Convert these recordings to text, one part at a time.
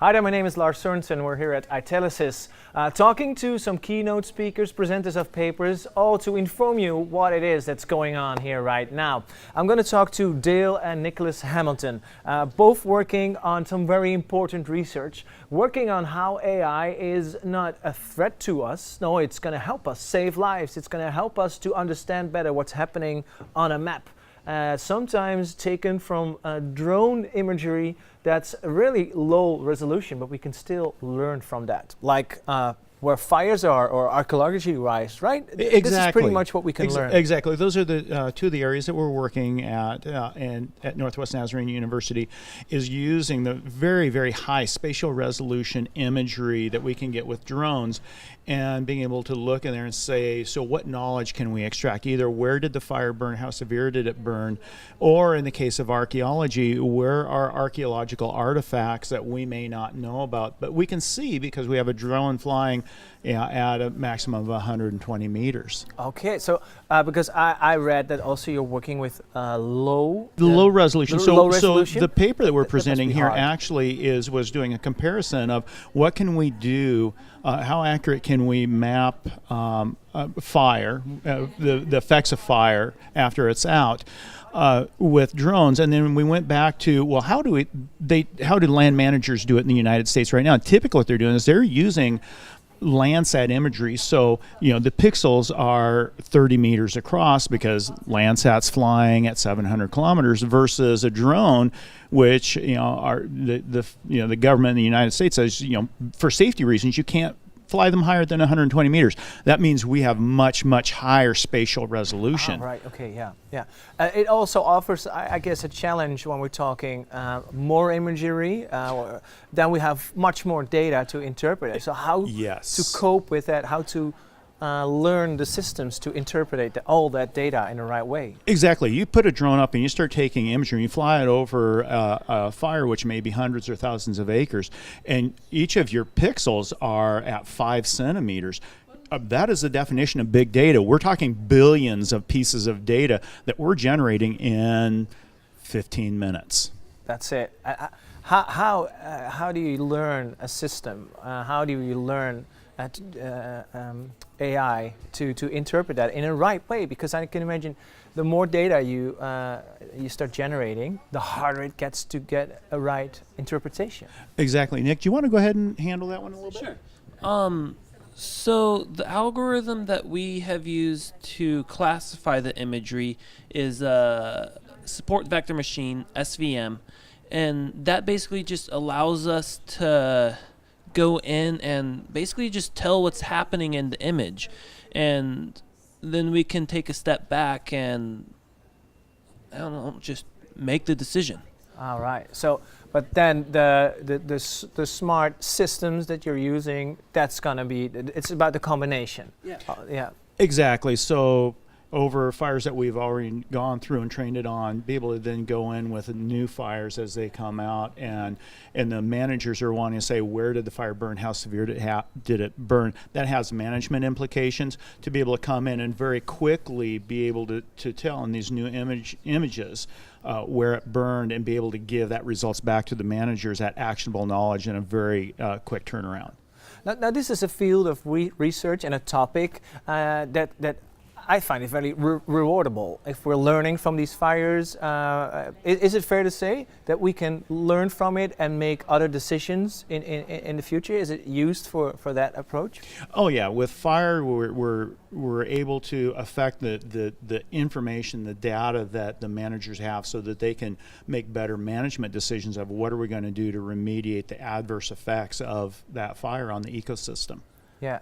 Hi there, my name is Lars Sørensen. We're here at Itelisys, talking to some keynote speakers, presenters of papers, all to inform you what it is that's going on here right now. I'm going to talk to Dale and Nicholas Hamilton, both working on some very important research, working on how AI is not a threat to us. No, it's going to help us save lives. It's going to help us to understand better what's happening on a map. Sometimes taken from drone imagery that's really low resolution, but we can still learn from that. Like where fires are or archaeology wise, right? Exactly. This is pretty much what we can learn. Exactly. Those are the two of the areas that we're working at at Northwest Nazarene University, is using the very, very high spatial resolution imagery that we can get with drones and being able to look in there and say, so what knowledge can we extract? Either where did the fire burn, how severe did it burn, or in the case of archaeology, where are archaeological artifacts that we may not know about, but we can see because we have a drone flying at a maximum of 120 meters. Okay, so because I read that also you're working with low resolution. Low resolution. So the paper that we're presenting here hard. actually was doing a comparison of what can we do, how accurate can we map fire, the effects of fire after it's out. With drones, and then we went back to, well, how do land managers do it in the United States right now? And typically what they're doing is they're using Landsat imagery. So, the pixels are 30 meters across because Landsat's flying at 700 kilometers versus a drone, which, are the government in the United States says, for safety reasons, you can't fly them higher than 120 meters. That means we have much, much higher spatial resolution. Right, okay, yeah. It also offers, I guess, a challenge when we're talking more imagery, then we have much more data to interpret it. So how to cope with that, how to learn the systems to interpret all that data in the right way. Exactly. You put a drone up and you start taking imagery, you fly it over a fire which may be hundreds or thousands of acres, and each of your pixels are at 5 centimeters. That is the definition of big data. We're talking billions of pieces of data that we're generating in 15 minutes. That's it. How do you learn a system? How do you learn AI to interpret that in a right way? Because I can imagine the more data you start generating, the harder it gets to get a right interpretation. Exactly. Nick, do you want to go ahead and handle that one a little bit? Sure. So the algorithm that we have used to classify the imagery is support vector machine, SVM, and that basically just allows us to go in and basically just tell what's happening in the image, and then we can take a step back and just make the decision. All right. So, but then the smart systems that you're using, that's gonna be, it's about the combination. Yeah. Exactly. So over fires that we've already gone through and trained it on, be able to then go in with new fires as they come out, and the managers are wanting to say, where did the fire burn, how severe did it burn? That has management implications to be able to come in and very quickly be able to tell in these new images where it burned, and be able to give that results back to the managers, that actionable knowledge in a very quick turnaround. Now this is a field of research and a topic that I find it very rewardable. If we're learning from these fires, is it fair to say that we can learn from it and make other decisions in the future? Is it used for that approach? Oh yeah, with fire we're able to affect the information, the data that the managers have, so that they can make better management decisions of what are we going to do to remediate the adverse effects of that fire on the ecosystem. Yeah.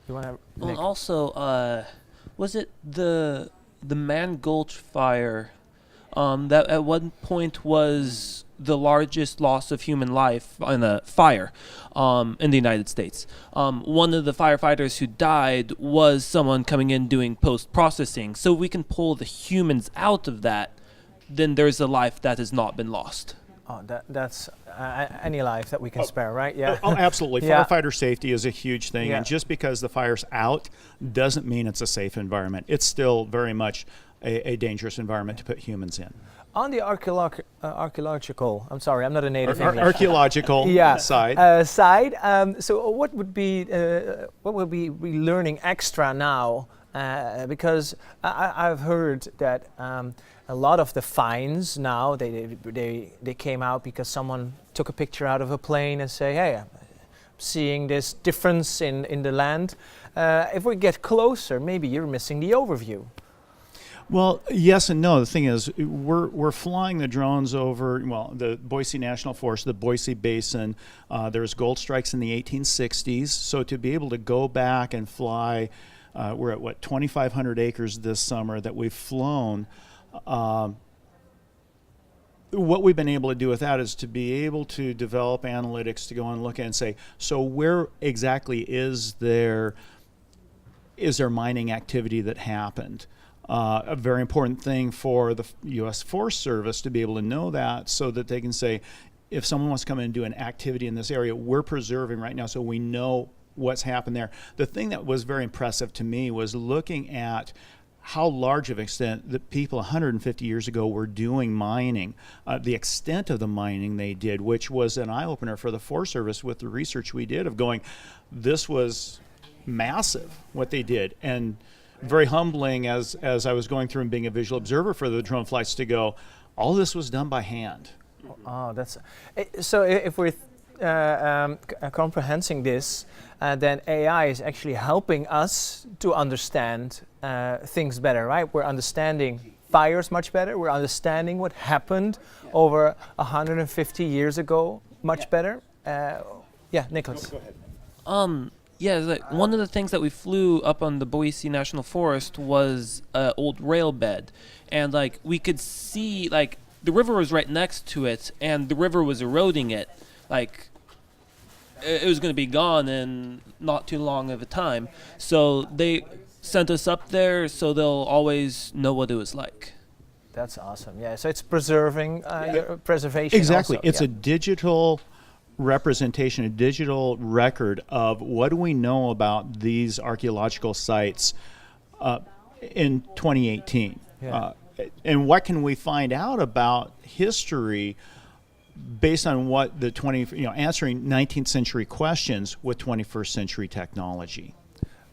You want to? Well, also, was it the Man Gulch fire that at one point was the largest loss of human life in a fire in the United States? One of the firefighters who died was someone coming in doing post-processing. So we can pull the humans out of that, then there's a life that has not been lost. Oh, that's any life that we can spare, right? Yeah. Oh, absolutely. Yeah. Firefighter safety is a huge thing, and just because the fire's out doesn't mean it's a safe environment. It's still very much a dangerous environment to put humans in. On the archaeological, I'm sorry, I'm not a native English. Archaeological side. So what would be what will be we learning extra now? Because I've heard that a lot of the finds now they came out because someone took a picture out of a plane and say, hey, I'm seeing this difference in the land. If we get closer, maybe you're missing the overview. Well, yes and no. The thing is, we're flying the drones over, well, the Boise National Forest, the Boise Basin. There's gold strikes in the 1860s. So to be able to go back and fly, we're at, 2,500 acres this summer that we've flown. What we've been able to do with that is to be able to develop analytics to go and look at and say, so where exactly is there mining activity that happened? A very important thing for the U.S. Forest Service to be able to know that, so that they can say, if someone wants to come in and do an activity in this area, we're preserving right now, so we know what's happened there. The thing that was very impressive to me was looking at how large of an extent that people 150 years ago were doing mining, the extent of the mining they did, which was an eye-opener for the Forest Service with the research we did of going, this was massive what they did. And very humbling as I was going through and being a visual observer for the drone flights to go, all this was done by hand. Oh, that's so. If we're comprehending this, then AI is actually helping us to understand things better, right? We're understanding fires much better. We're understanding what happened over 150 years ago much better. Yeah, Nicholas. Go ahead. Yeah, like one of the things that we flew up on the Boise National Forest was an old rail bed, and like we could see like the river was right next to it, and the river was eroding it. Like it was going to be gone in not too long of a time. So they sent us up there, so they'll always know what it was like. That's awesome. Yeah, so it's preserving your preservation. Exactly, also. it's a digital representation, a digital record of what do we know about these archaeological sites in 2018, and what can we find out about history based on what the answering 19th century questions with 21st century technology.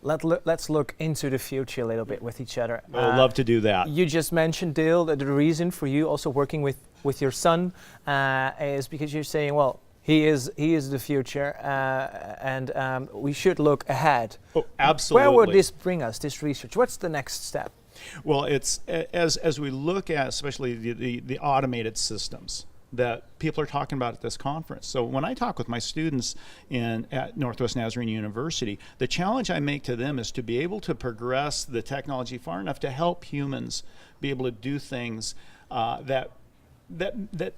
Let's look into the future a little bit with each other. I'd love to do that. You just mentioned, Dale, that the reason for you also working with your son is because you're saying, well, he is the future, and we should look ahead. Oh, absolutely. Where would this bring us, this research? What's the next step? Well, it's as we look at especially the automated systems that people are talking about at this conference. So when I talk with my students at Northwest Nazarene University, the challenge I make to them is to be able to progress the technology far enough to help humans be able to do things that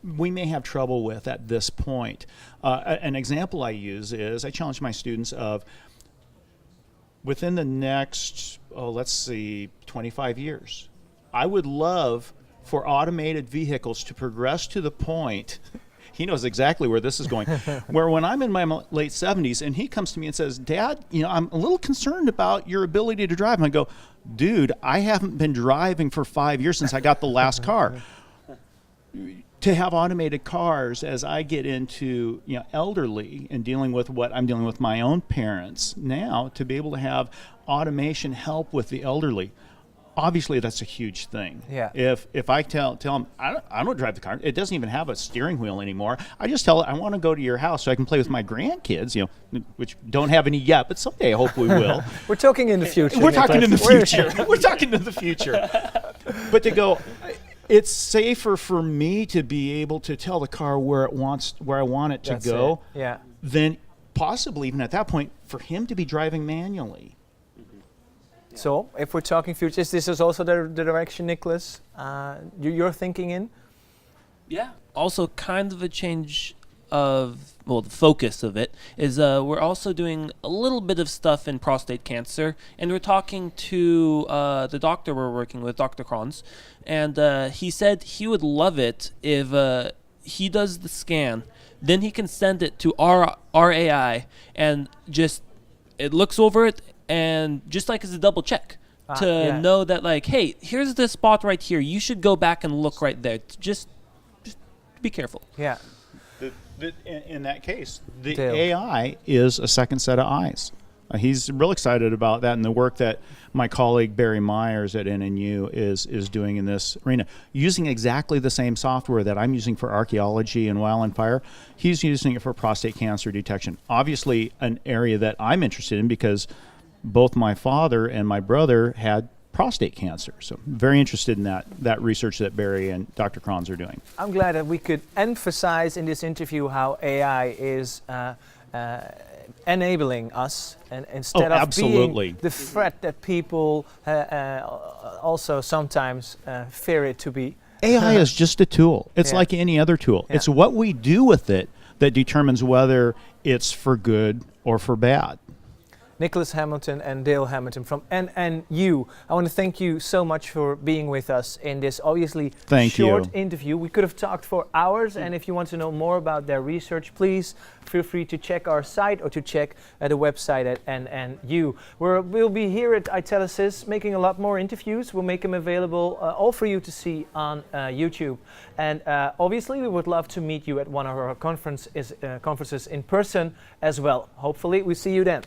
we may have trouble with at this point. An example I use is I challenge my students of within the next, 25 years, I would love for automated vehicles to progress to the point, he knows exactly where this is going, where when I'm in my late 70s and he comes to me and says, Dad, I'm a little concerned about your ability to drive. And I go, dude, I haven't been driving for 5 years since I got the last car. To have automated cars as I get into elderly and dealing with what I'm dealing with my own parents now, to be able to have automation help with the elderly, obviously that's a huge thing. Yeah. If I tell them I don't drive the car, it doesn't even have a steering wheel anymore. I just tell it I want to go to your house so I can play with my grandkids, which don't have any yet, but someday I hope we will. We're talking in the future. We're talking in the future. We're talking in the future. But to go, it's safer for me to be able to tell the car where I want it to go, than possibly even at that point for him to be driving manually. So, if we're talking futures, this is also the direction, Nicholas, you're thinking in? Yeah. Also, kind of a change of, the focus of it is we're also doing a little bit of stuff in prostate cancer, and we're talking to the doctor we're working with, Dr. Kronz, and he said he would love it if he does the scan, then he can send it to our AI, and just it looks over it, and just like as a double check, to yeah. know that, like, hey, here's this spot right here. You should go back and look right there. Just be careful. Yeah. In that case, the Dale. AI is a second set of eyes. He's real excited about that and the work that my colleague Barry Myers at NNU is doing in this arena. Using exactly the same software that I'm using for archaeology and wildland fire, he's using it for prostate cancer detection. Obviously an area that I'm interested in because both my father and my brother had prostate cancer. So very interested in that research that Barry and Dr. Kranz are doing. I'm glad that we could emphasize in this interview how AI is enabling us, and instead of being the threat that people also sometimes fear it to be. AI is just a tool. It's like any other tool. Yeah. It's what we do with it that determines whether it's for good or for bad. Nicholas Hamilton and Dale Hamilton from NNU. I want to thank you so much for being with us in this obviously short interview. We could have talked for hours, and if you want to know more about their research, please feel free to check our site or to check the website at NNU. We'll be here at iTelisys making a lot more interviews. We'll make them available all for you to see on YouTube. And obviously we would love to meet you at one of our conferences in person as well. Hopefully we see you then.